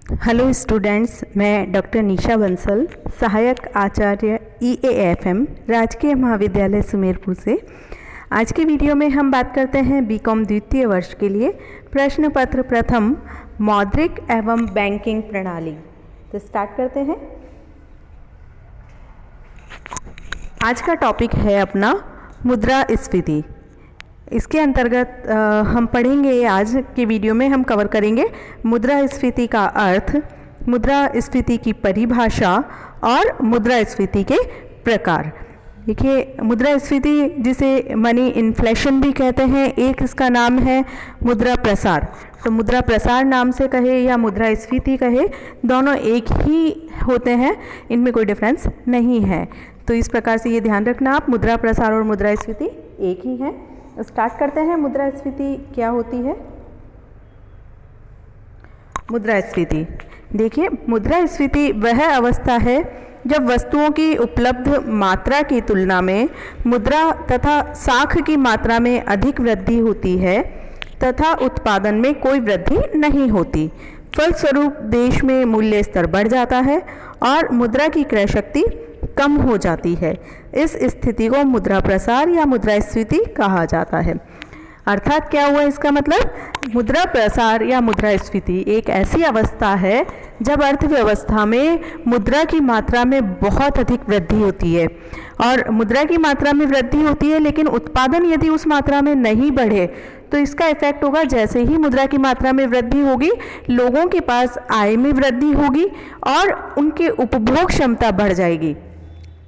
Hello students, मैं doctor निशा बंसल, सहायक आचार्य EAFM राजकीय महाविद्यालय सुमेरपुर से। आज की वीडियो में हम बात करते हैं बीकॉम द्वितीय वर्ष के लिए प्रश्न पत्र प्रथम मौद्रिक एवं बैंकिंग प्रणाली। तो स्टार्ट करते हैं। आज का टॉपिक है अपना मुद्रास्फीति। इसके अंतर्गत हम पढ़ेंगे, आज के वीडियो में हम कवर करेंगे मुद्रास्फीति का अर्थ, मुद्रास्फीति की परिभाषा और मुद्रास्फीति के प्रकार। देखिए, मुद्रास्फीति जिसे मनी इन्फ्लेशन भी कहते हैं, एक इसका नाम है मुद्रा प्रसार। तो मुद्रा प्रसार नाम से कहे या मुद्रास्फीति कहे, दोनों एक ही होते हैं, इनमें कोई डिफरेंस नहीं है। तो इस प्रकार से ये ध्यान रखना आप, मुद्रा प्रसार और मुद्रास्फीति एक ही है। स्टार्ट करते हैं। मुद्रास्फीति क्या होती है? मुद्रास्फीति, देखिए, मुद्रास्फीति वह अवस्था है जब वस्तुओं की उपलब्ध मात्रा की तुलना में मुद्रा तथा साख की मात्रा में अधिक वृद्धि होती है तथा उत्पादन में कोई वृद्धि नहीं होती। फलस्वरूप देश में मूल्य स्तर बढ़ जाता है और मुद्रा की क्रय शक्ति कम हो जाती है। इस स्थिति को मुद्रा प्रसार या मुद्रास्फीति कहा जाता है। अर्थात क्या हुआ इसका मतलब? मुद्रा प्रसार या मुद्रास्फीति एक ऐसी अवस्था है जब अर्थव्यवस्था में मुद्रा की मात्रा में बहुत अधिक वृद्धि होती है, और मुद्रा की मात्रा में वृद्धि होती है लेकिन उत्पादन यदि उस मात्रा में नहीं बढ़े तो इसका इफेक्ट होगा, जैसे ही मुद्रा की मात्रा में वृद्धि होगी लोगों के पास आय में वृद्धि होगी और उनकी उपभोग क्षमता बढ़ जाएगी।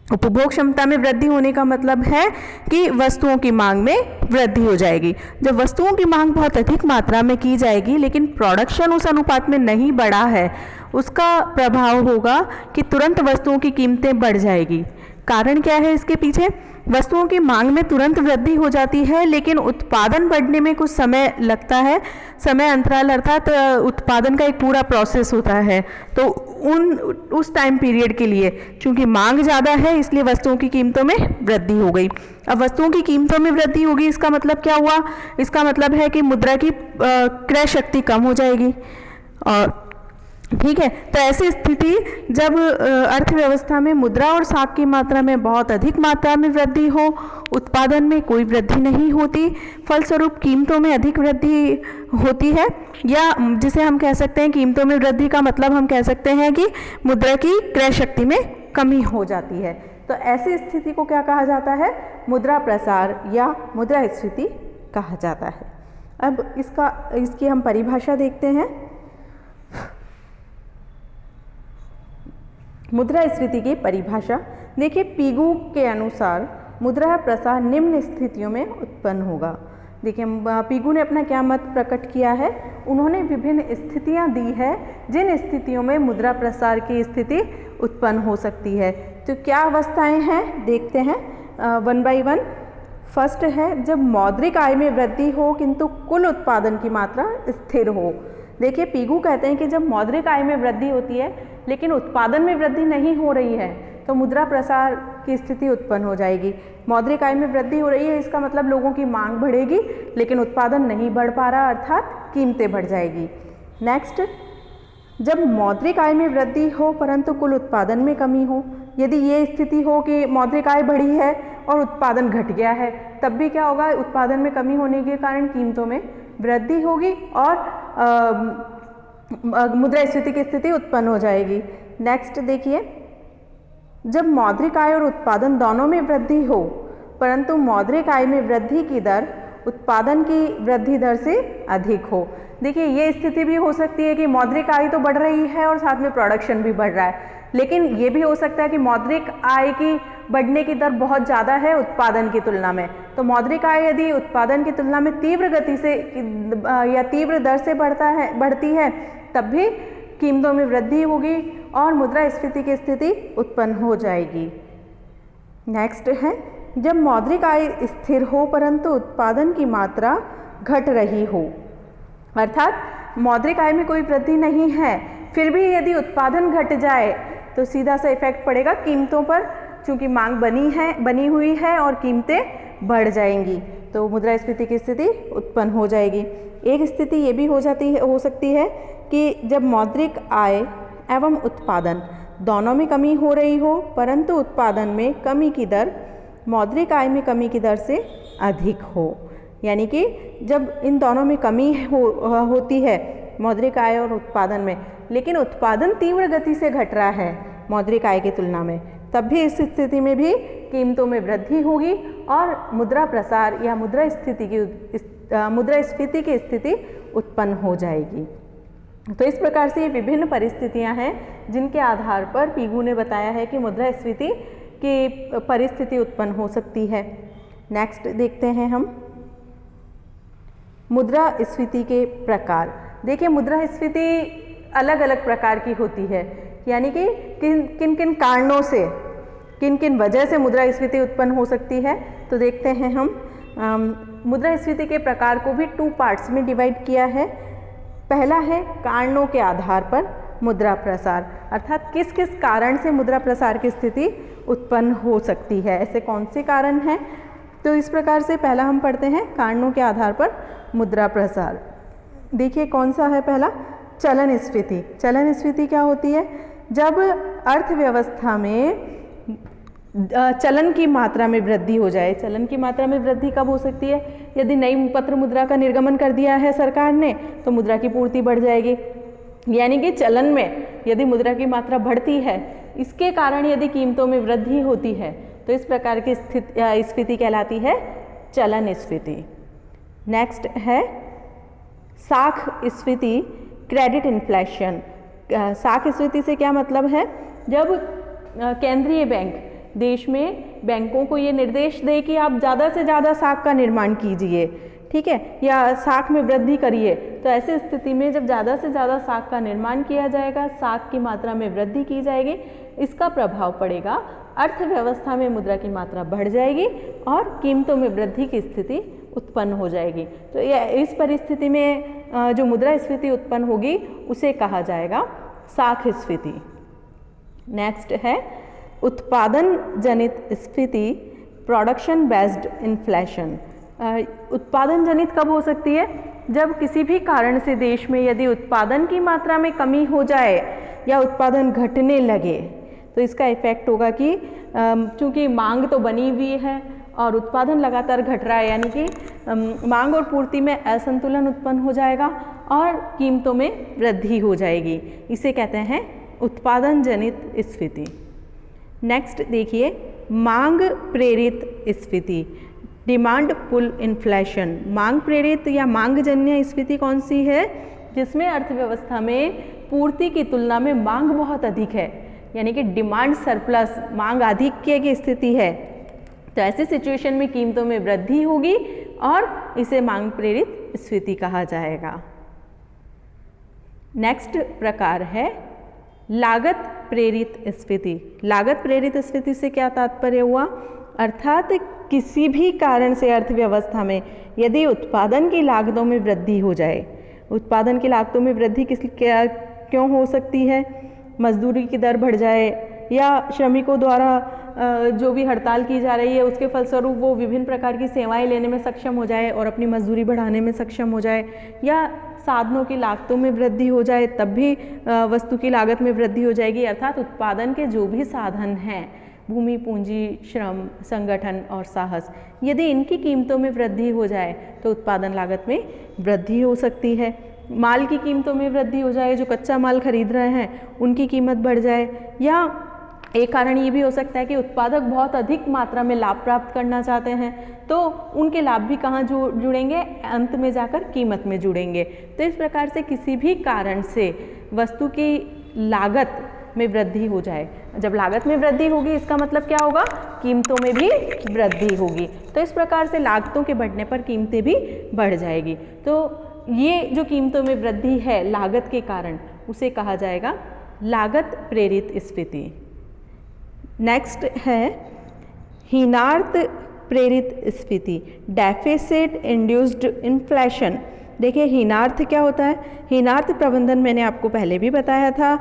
उपभोग क्षमता में वृद्धि होने का मतलब है कि वस्तुओं की मांग में वृद्धि हो जाएगी। जब वस्तुओं की मांग बहुत अधिक मात्रा में की जाएगी लेकिन प्रोडक्शन उस अनुपात में नहीं बढ़ा है, उसका प्रभाव होगा कि तुरंत वस्तुओं की कीमतें बढ़ जाएगी। कारण क्या है इसके पीछे? वस्तुओं की मांग में तुरंत वृद्धि हो जाती है लेकिन उत्पादन बढ़ने में कुछ समय लगता है, समय अंतराल, अर्थात उत्पादन का एक पूरा प्रोसेस होता है। तो उस टाइम पीरियड के लिए चूंकि मांग ज़्यादा है इसलिए वस्तुओं की कीमतों में वृद्धि हो गई। अब वस्तुओं की कीमतों में वृद्धि होगी, इसका मतलब क्या हुआ? इसका मतलब है कि मुद्रा की क्रय शक्ति कम हो जाएगी। और ठीक है, तो ऐसी स्थिति जब अर्थव्यवस्था में मुद्रा और साख की मात्रा में बहुत अधिक मात्रा में वृद्धि हो, उत्पादन में कोई वृद्धि नहीं होती, फलस्वरूप कीमतों में अधिक वृद्धि होती है, या जिसे हम कह सकते हैं कीमतों में वृद्धि का मतलब हम कह सकते हैं कि मुद्रा की क्रय शक्ति में कमी हो जाती है। तो ऐसी स्थिति को क्या कहा जाता है? मुद्रा प्रसार या मुद्रास्फीति कहा जाता है। अब इसकी हम परिभाषा देखते हैं। मुद्रास्फीति की परिभाषा देखिए, पीगू के अनुसार मुद्रा प्रसार निम्न स्थितियों में उत्पन्न होगा। देखिए, पीगू ने अपना क्या मत प्रकट किया है? उन्होंने विभिन्न स्थितियां दी है जिन स्थितियों में मुद्रा प्रसार की स्थिति उत्पन्न हो सकती है। तो क्या अवस्थाएं हैं देखते हैं वन बाय वन। फर्स्ट है जब मौद्रिक आय में वृद्धि हो किंतु कुल उत्पादन की मात्रा स्थिर हो। देखिए, पीगू कहते हैं कि जब मौद्रिक आय में वृद्धि होती है लेकिन उत्पादन में वृद्धि नहीं हो रही है तो मुद्रा प्रसार की स्थिति उत्पन्न हो जाएगी। मौद्रिक आय में वृद्धि हो रही है, इसका मतलब लोगों की मांग बढ़ेगी लेकिन उत्पादन नहीं बढ़ पा रहा, अर्थात कीमतें बढ़ जाएगी। नेक्स्ट, जब मौद्रिक आय में वृद्धि हो परंतु कुल उत्पादन में कमी हो। यदि ये स्थिति हो कि मौद्रिक आय बढ़ी है और उत्पादन घट गया है, तब भी क्या होगा? उत्पादन में कमी होने के कारण कीमतों में वृद्धि होगी और मुद्रास्फीति की स्थिति उत्पन्न हो जाएगी। नेक्स्ट देखिए, जब मौद्रिक आय और उत्पादन दोनों में वृद्धि हो परंतु मौद्रिक आय में वृद्धि की दर उत्पादन की वृद्धि दर से अधिक हो। देखिए, ये स्थिति भी हो सकती है कि मौद्रिक आय तो बढ़ रही है और साथ में प्रोडक्शन भी बढ़ रहा है, लेकिन ये भी हो सकता है कि मौद्रिक आय की बढ़ने की दर बहुत ज़्यादा है उत्पादन की तुलना में। तो मौद्रिक आय यदि उत्पादन की तुलना में तीव्र गति से या तीव्र दर से बढ़ती है तब भी कीमतों में वृद्धि होगी और मुद्रास्फीति की स्थिति उत्पन्न हो जाएगी। नेक्स्ट है जब मौद्रिक आय स्थिर हो परंतु उत्पादन की मात्रा घट रही हो। अर्थात मौद्रिक आय में कोई वृद्धि नहीं है, फिर भी यदि उत्पादन घट जाए तो सीधा सा इफेक्ट पड़ेगा कीमतों पर, चूँकि मांग बनी हुई है और कीमतें बढ़ जाएंगी तो मुद्रास्फीति की स्थिति उत्पन्न हो जाएगी। एक स्थिति ये भी हो सकती है कि जब मौद्रिक आय एवं उत्पादन दोनों में कमी हो रही हो, परंतु उत्पादन में कमी की दर मौद्रिक आय में कमी की दर से अधिक हो, यानी कि जब इन दोनों में कमी होती है मौद्रिक आय और उत्पादन में, लेकिन उत्पादन तीव्र गति से घट रहा है मौद्रिक आय की तुलना में, तब भी इस स्थिति में भी कीमतों में वृद्धि होगी और मुद्रा प्रसार या मुद्रास्फीति की स्थिति उत्पन्न हो जाएगी। तो इस प्रकार से ये विभिन्न परिस्थितियां हैं जिनके आधार पर पीगू ने बताया है कि मुद्रास्फीति की परिस्थिति उत्पन्न हो सकती है। नेक्स्ट देखते हैं हम मुद्रास्फीति के प्रकार। देखिए, मुद्रास्फीति अलग अलग प्रकार की होती है, यानी कि किन किन कारणों से, किन किन वजह से मुद्रास्फीति उत्पन्न हो सकती है। तो देखते हैं हम मुद्रास्फीति के प्रकार को भी 2 पार्ट्स में डिवाइड किया है। पहला है कारणों के आधार पर मुद्रा प्रसार, अर्थात किस किस कारण से मुद्रा प्रसार की स्थिति उत्पन्न हो सकती है, ऐसे कौन से कारण हैं। तो इस प्रकार से पहला हम पढ़ते हैं कारणों के आधार पर मुद्रा प्रसार। देखिए कौन सा है पहला, चलन स्फीति। चलन स्फीति क्या होती है, जब अर्थव्यवस्था में चलन की मात्रा में वृद्धि हो जाए। चलन की मात्रा में वृद्धि कब हो सकती है, यदि नई पत्र मुद्रा का निर्गमन कर दिया है सरकार ने तो मुद्रा की पूर्ति बढ़ जाएगी, यानी कि चलन में यदि मुद्रा की मात्रा बढ़ती है, इसके कारण यदि कीमतों में वृद्धि होती है तो इस प्रकार की स्फीति कहलाती है चलन स्फीति। नेक्स्ट है साख स्फीति, क्रेडिट इन्फ्लेशन। साख स्फीति से क्या मतलब है, जब केंद्रीय बैंक देश में बैंकों को ये निर्देश दे कि आप ज़्यादा से ज़्यादा साख का निर्माण कीजिए, ठीक है, या साख में वृद्धि करिए, तो ऐसी स्थिति में जब ज़्यादा से ज़्यादा साख का निर्माण किया जाएगा, साख की मात्रा में वृद्धि की जाएगी, इसका प्रभाव पड़ेगा अर्थव्यवस्था में, मुद्रा की मात्रा बढ़ जाएगी और कीमतों में वृद्धि की स्थिति उत्पन्न हो जाएगी। तो इस परिस्थिति में जो मुद्रास्फीति उत्पन्न होगी उसे कहा जाएगा साख स्फीति। नेक्स्ट है उत्पादन जनित स्फीति, प्रोडक्शन बेस्ड इन्फ्लेशन। उत्पादन जनित कब हो सकती है, जब किसी भी कारण से देश में यदि उत्पादन की मात्रा में कमी हो जाए या उत्पादन घटने लगे तो इसका इफेक्ट होगा कि चूँकि मांग तो बनी हुई है और उत्पादन लगातार घट रहा है, यानी कि मांग और पूर्ति में असंतुलन उत्पन्न हो जाएगा और कीमतों में वृद्धि हो जाएगी। इसे कहते हैं उत्पादन जनित स्फीति। नेक्स्ट देखिए मांग प्रेरित स्फीति, डिमांड पुल इन्फ्लेशन। मांग प्रेरित या मांग जन्य स्फीति कौन सी है, जिसमें अर्थव्यवस्था में पूर्ति की तुलना में मांग बहुत अधिक है, यानी कि डिमांड सरप्लस, मांग आधिक्य की स्थिति है। तो ऐसी सिचुएशन में कीमतों में वृद्धि होगी और इसे मांग प्रेरित स्फीति कहा जाएगा। नेक्स्ट प्रकार है लागत प्रेरित स्फीति। लागत प्रेरित स्फीति से क्या तात्पर्य हुआ, अर्थात किसी भी कारण से अर्थव्यवस्था में यदि उत्पादन की लागतों में वृद्धि हो जाए। उत्पादन की लागतों में वृद्धि क्यों हो सकती है, मजदूरी की दर बढ़ जाए या श्रमिकों द्वारा जो भी हड़ताल की जा रही है उसके फलस्वरूप वो विभिन्न प्रकार की सेवाएं लेने में सक्षम हो जाए और अपनी मजदूरी बढ़ाने में सक्षम हो जाए, या साधनों की लागतों में वृद्धि हो जाए तब भी वस्तु की लागत में वृद्धि हो जाएगी। अर्थात उत्पादन के जो भी साधन हैं, भूमि, पूंजी, श्रम, संगठन और साहस, यदि इनकी कीमतों में वृद्धि हो जाए तो उत्पादन लागत में वृद्धि हो सकती है। माल की कीमतों में वृद्धि हो जाए, जो कच्चा माल खरीद रहे हैं उनकी कीमत बढ़ जाए, या एक कारण ये भी हो सकता है कि उत्पादक बहुत अधिक मात्रा में लाभ प्राप्त करना चाहते हैं तो उनके लाभ भी कहाँ जुड़ेंगे, अंत में जाकर कीमत में जुड़ेंगे। तो इस प्रकार से किसी भी कारण से वस्तु की लागत में वृद्धि हो जाए, जब लागत में वृद्धि होगी इसका मतलब क्या होगा, कीमतों में भी वृद्धि होगी। तो इस प्रकार से लागतों के बढ़ने पर कीमतें भी बढ़ जाएगी। तो ये जो कीमतों में वृद्धि है लागत के कारण, उसे कहा जाएगा लागत प्रेरित स्फीति। नेक्स्ट है हीनार्थ प्रेरित स्फीति, डेफिसिट इंड्यूस्ड इन्फ्लेशन। देखिए हीनार्थ क्या होता है, हीनार्थ प्रबंधन मैंने आपको पहले भी बताया था,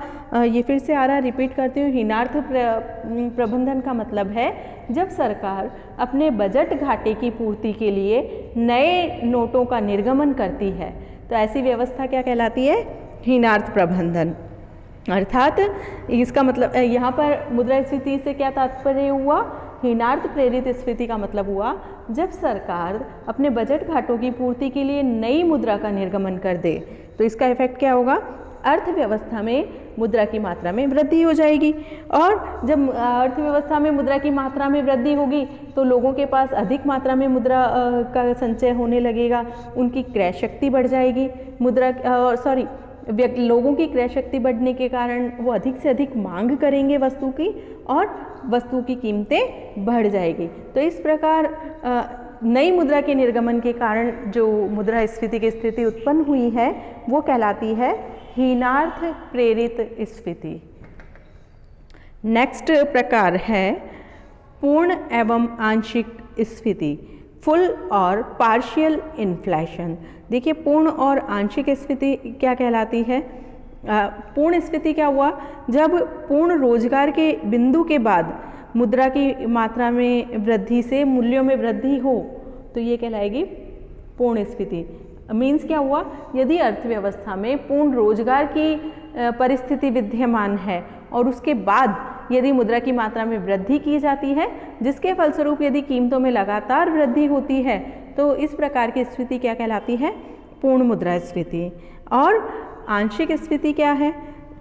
ये फिर से आ रहा, रिपीट करती हूँ। हीनार्थ प्रबंधन का मतलब है जब सरकार अपने बजट घाटे की पूर्ति के लिए नए नोटों का निर्गमन करती है तो ऐसी व्यवस्था क्या कहलाती है, हीनार्थ प्रबंधन। अर्थात इसका मतलब यहाँ पर मुद्रास्फीति से क्या तात्पर्य हुआ, हीनार्थ प्रेरित स्फीति का मतलब हुआ जब सरकार अपने बजट घाटों की पूर्ति के लिए नई मुद्रा का निर्गमन कर दे तो इसका इफेक्ट क्या होगा, अर्थव्यवस्था में मुद्रा की मात्रा में वृद्धि हो जाएगी। और जब अर्थव्यवस्था में मुद्रा की मात्रा में वृद्धि होगी तो लोगों के पास अधिक मात्रा में मुद्रा का संचय होने लगेगा, उनकी क्रय शक्ति बढ़ जाएगी। लोगों की क्रय शक्ति बढ़ने के कारण वो अधिक से अधिक मांग करेंगे वस्तु की और वस्तु की कीमतें बढ़ जाएगी। तो इस प्रकार नई मुद्रा के निर्गमन के कारण जो मुद्रास्फीति की स्थिति उत्पन्न हुई है वो कहलाती है हीनार्थ प्रेरित स्फीति। नेक्स्ट प्रकार है पूर्ण एवं आंशिक स्फीति, फुल और पार्शियल इन्फ्लेशन। देखिए पूर्ण और आंशिक स्फीति क्या कहलाती है। पूर्ण स्फीति क्या हुआ, जब पूर्ण रोजगार के बिंदु के बाद मुद्रा की मात्रा में वृद्धि से मूल्यों में वृद्धि हो तो ये कहलाएगी पूर्ण स्फीति। मीन्स क्या हुआ, यदि अर्थव्यवस्था में पूर्ण रोजगार की परिस्थिति विद्यमान है और उसके बाद यदि मुद्रा की मात्रा में वृद्धि की जाती है जिसके फलस्वरूप यदि कीमतों में लगातार वृद्धि होती है तो इस प्रकार की स्फीति क्या कहलाती है, पूर्ण मुद्रास्फीति। और आंशिक स्फीति क्या है,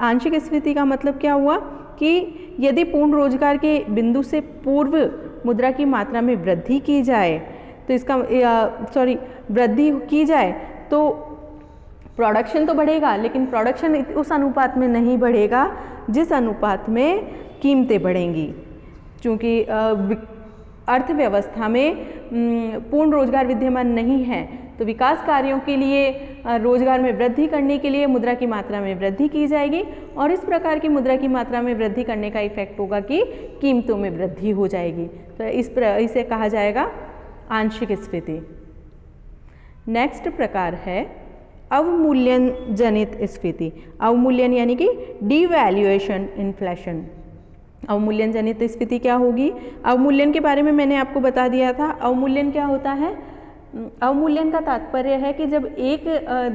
आंशिक स्फीति का मतलब क्या हुआ कि यदि पूर्ण रोजगार के बिंदु से पूर्व मुद्रा की मात्रा में वृद्धि की जाए तो इसका वृद्धि की जाए तो प्रोडक्शन तो बढ़ेगा लेकिन प्रोडक्शन उस अनुपात में नहीं बढ़ेगा जिस अनुपात में कीमतें बढ़ेंगी। चूँकि अर्थव्यवस्था में पूर्ण रोजगार विद्यमान नहीं है तो विकास कार्यों के लिए रोजगार में वृद्धि करने के लिए मुद्रा की मात्रा में वृद्धि की जाएगी और इस प्रकार की मुद्रा की मात्रा में वृद्धि करने का इफेक्ट होगा कि कीमतों में वृद्धि हो जाएगी। तो इसे कहा जाएगा आंशिक स्फीति। नेक्स्ट प्रकार है अवमूल्यन जनित स्फीति। अवमूल्यन यानी कि डिवैल्यूएशन इन्फ्लेशन। अवमूल्यन जनित स्फीति क्या होगी, अवमूल्यन के बारे में मैंने आपको बता दिया था। अवमूल्यन क्या होता है, अवमूल्यन का तात्पर्य है कि जब एक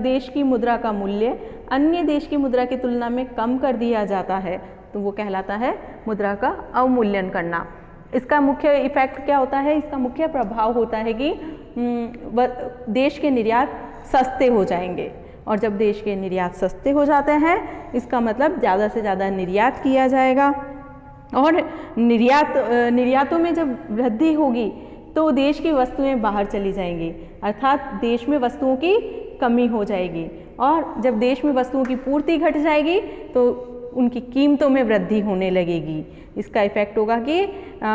देश की मुद्रा का मूल्य अन्य देश की मुद्रा की तुलना में कम कर दिया जाता है तो वो कहलाता है मुद्रा का अवमूल्यन करना। इसका मुख्य इफेक्ट क्या होता है, इसका मुख्य प्रभाव होता है कि देश के निर्यात सस्ते हो जाएंगे और जब देश के निर्यात सस्ते हो जाते हैं इसका मतलब ज़्यादा से ज़्यादा निर्यात किया जाएगा और निर्यातों में जब वृद्धि होगी तो देश की वस्तुएं बाहर चली जाएंगी, अर्थात देश में वस्तुओं की कमी हो जाएगी और जब देश में वस्तुओं की पूर्ति घट जाएगी तो उनकी कीमतों में वृद्धि होने लगेगी। इसका इफेक्ट होगा कि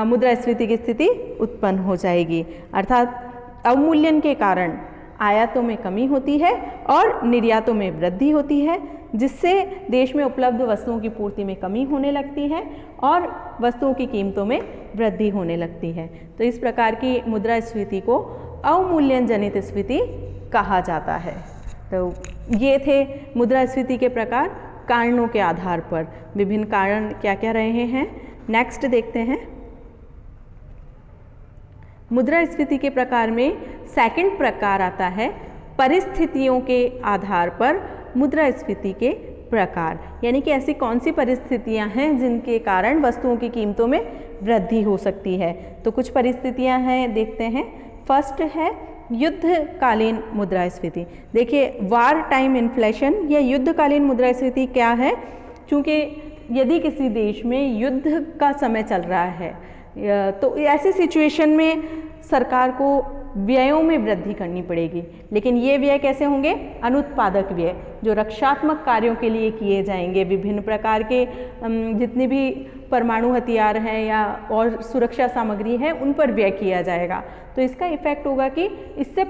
मुद्रास्फीति की स्थिति उत्पन्न हो जाएगी, अर्थात अवमूल्यन के कारण आयातों में कमी होती है और निर्यातों में वृद्धि होती है जिससे देश में उपलब्ध वस्तुओं की पूर्ति में कमी होने लगती है और वस्तुओं की कीमतों में वृद्धि होने लगती है। तो इस प्रकार की मुद्रास्फीति को अवमूल्यन जनित स्फीति कहा जाता है। तो ये थे मुद्रास्फीति के प्रकार, कारणों के आधार पर विभिन्न कारण क्या क्या रहे हैं। नेक्स्ट देखते हैं, मुद्रास्फीति के प्रकार में सेकंड प्रकार आता है परिस्थितियों के आधार पर मुद्रास्फीति के प्रकार, यानी कि ऐसी कौन सी परिस्थितियां हैं जिनके कारण वस्तुओं की कीमतों में वृद्धि हो सकती है। तो कुछ परिस्थितियां हैं, देखते हैं। फर्स्ट है युद्धकालीन मुद्रास्फीति। देखिए वार टाइम इन्फ्लेशन या युद्धकालीन मुद्रास्फीति क्या है, क्योंकि यदि किसी देश में युद्ध का समय चल रहा है तो ऐसी सिचुएशन में सरकार को व्ययों में वृद्धि करनी पड़ेगी, लेकिन ये व्यय कैसे होंगे, अनुत्पादक व्यय जो रक्षात्मक कार्यों के लिए किए जाएंगे। विभिन्न प्रकार के जितने भी परमाणु हथियार हैं या और सुरक्षा सामग्री है उन पर व्यय किया जाएगा। तो इसका इफेक्ट होगा कि इससे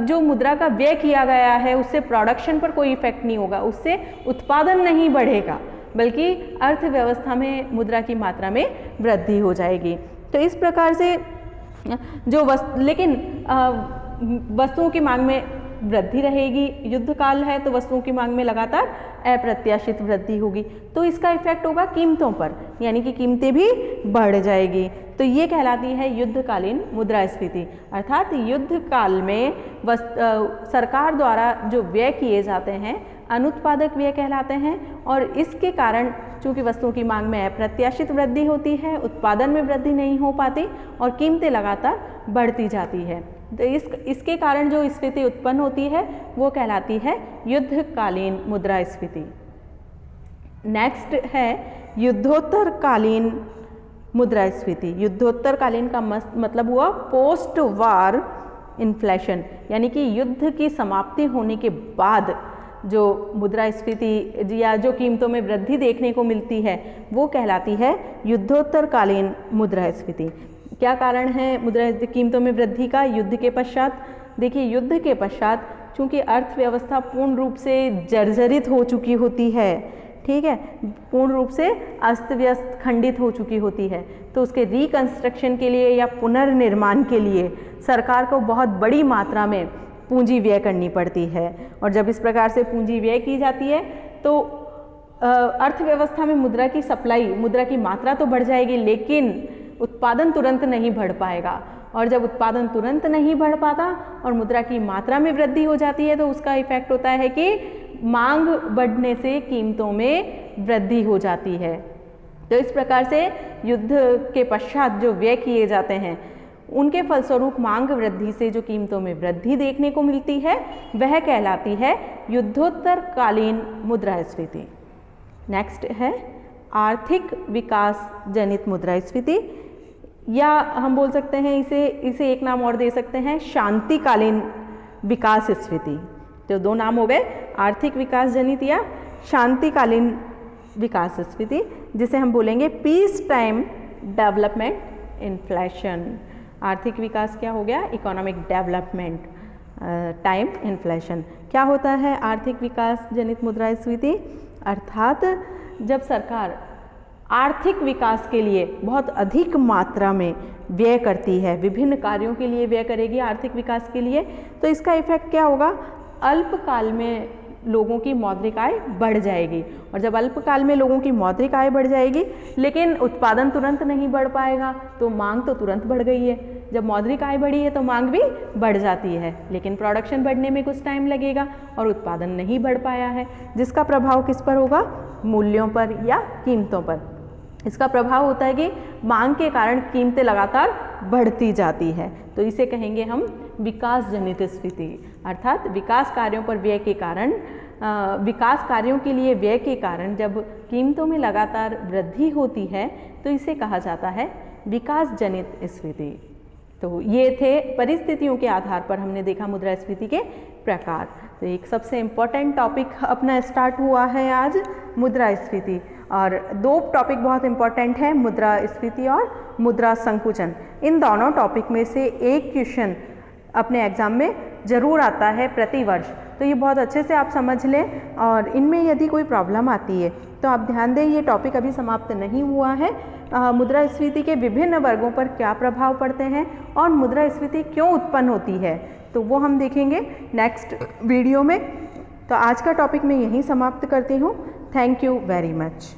जो मुद्रा का व्यय किया गया है उससे प्रोडक्शन पर कोई इफेक्ट नहीं होगा, उससे उत्पादन नहीं बढ़ेगा बल्कि अर्थव्यवस्था में मुद्रा की मात्रा में वृद्धि हो जाएगी। तो इस प्रकार से लेकिन वस्तुओं की मांग में वृद्धि रहेगी। युद्ध काल है तो वस्तुओं की मांग में लगातार अप्रत्याशित वृद्धि होगी, तो इसका इफेक्ट होगा कीमतों पर, यानी कि कीमतें भी बढ़ जाएगी। तो ये कहलाती है युद्धकालीन मुद्रास्फीति, अर्थात युद्ध काल में सरकार द्वारा जो व्यय किए जाते हैं अनुत्पादक व्यय कहलाते हैं। और इसके कारण चूँकि वस्तुओं की मांग में अप्रत्याशित वृद्धि होती है, उत्पादन में वृद्धि नहीं हो पाती और कीमतें लगातार बढ़ती जाती है। तो इसके कारण जो स्फीति उत्पन्न होती है वो कहलाती है युद्धकालीन मुद्रास्फीति। नेक्स्ट है युद्धोत्तरकालीन मुद्रास्फीति। युद्धोत्तरकालीन का मतलब हुआ पोस्ट वार इन्फ्लेशन, यानी कि युद्ध की समाप्ति होने के बाद जो मुद्रास्फीति या जो कीमतों में वृद्धि देखने को मिलती है वो कहलाती है युद्धोत्तरकालीन मुद्रास्फीति। क्या कारण है मुद्रा कीमतों में वृद्धि का युद्ध के पश्चात? देखिए, युद्ध के पश्चात चूँकि अर्थव्यवस्था पूर्ण रूप से जर्जरित हो चुकी होती है, ठीक है, पूर्ण रूप से अस्त व्यस्त खंडित हो चुकी होती है, तो उसके रिकंस्ट्रक्शन के लिए या पुनर्निर्माण के लिए सरकार को बहुत बड़ी मात्रा में पूंजी व्यय करनी पड़ती है। और जब इस प्रकार से पूंजी व्यय की जाती है तो अर्थव्यवस्था में मुद्रा की सप्लाई, मुद्रा की मात्रा तो बढ़ जाएगी, लेकिन उत्पादन तुरंत नहीं बढ़ पाएगा। और जब उत्पादन तुरंत नहीं बढ़ पाता और मुद्रा की मात्रा में वृद्धि हो जाती है तो उसका इफेक्ट होता है कि मांग बढ़ने से कीमतों में वृद्धि हो जाती है। तो इस प्रकार से युद्ध के पश्चात जो व्यय किए जाते हैं उनके फलस्वरूप मांग वृद्धि से जो कीमतों में वृद्धि देखने को मिलती है वह कहलाती है युद्धोत्तरकालीन मुद्रास्फीति। नेक्स्ट है आर्थिक विकास जनित मुद्रास्फीति, या हम बोल सकते हैं इसे एक नाम और दे सकते हैं शांतिकालीन विकास स्फीति। तो दो नाम हो गए, आर्थिक विकास जनित या शांतिकालीन विकास स्फीति, जिसे हम बोलेंगे पीस टाइम डेवलपमेंट इन्फ्लेशन। आर्थिक विकास क्या हो गया? Economic development time inflation. क्या होता है आर्थिक विकास जनित मुद्रास्फीति? अर्थात जब सरकार आर्थिक विकास के लिए बहुत अधिक मात्रा में व्यय करती है, विभिन्न कार्यों के लिए व्यय करेगी आर्थिक विकास के लिए, तो इसका इफेक्ट क्या होगा? अल्पकाल में लोगों की मौद्रिक आय बढ़ जाएगी। और जब अल्पकाल में लोगों की मौद्रिक आय बढ़ जाएगी लेकिन उत्पादन तुरंत नहीं बढ़ पाएगा तो मांग तो तुरंत बढ़ गई है। जब मौद्रिक आय बढ़ी है तो मांग भी बढ़ जाती है, लेकिन प्रोडक्शन बढ़ने में कुछ टाइम लगेगा और उत्पादन नहीं बढ़ पाया है, जिसका प्रभाव किस पर होगा? मूल्यों पर या कीमतों पर। इसका प्रभाव होता है कि मांग के कारण कीमतें लगातार बढ़ती जाती है, तो इसे कहेंगे हम विकास जनित स्फीति। अर्थात विकास कार्यों पर व्यय के कारण, विकास कार्यों के लिए व्यय के कारण जब कीमतों में लगातार वृद्धि होती है तो इसे कहा जाता है विकास जनित स्फीति। तो ये थे परिस्थितियों के आधार पर हमने देखा मुद्रास्फीति के प्रकार। तो एक सबसे इम्पोर्टेंट टॉपिक अपना स्टार्ट हुआ है आज, मुद्रास्फीति। और दो टॉपिक बहुत इम्पोर्टेंट है, मुद्रास्फीति और मुद्रा संकुचन। इन दोनों टॉपिक में से एक क्वेश्चन अपने एग्जाम में ज़रूर आता है प्रति वर्ष, तो ये बहुत अच्छे से आप समझ लें। और इनमें यदि कोई प्रॉब्लम आती है तो आप ध्यान दें, ये टॉपिक अभी समाप्त नहीं हुआ है। मुद्रास्फीति के विभिन्न वर्गों पर क्या प्रभाव पड़ते हैं और मुद्रास्फीति क्यों उत्पन्न होती है, तो वो हम देखेंगे नेक्स्ट वीडियो में। तो आज का टॉपिक मैं यहीं समाप्त करती हूँ। Thank you very much.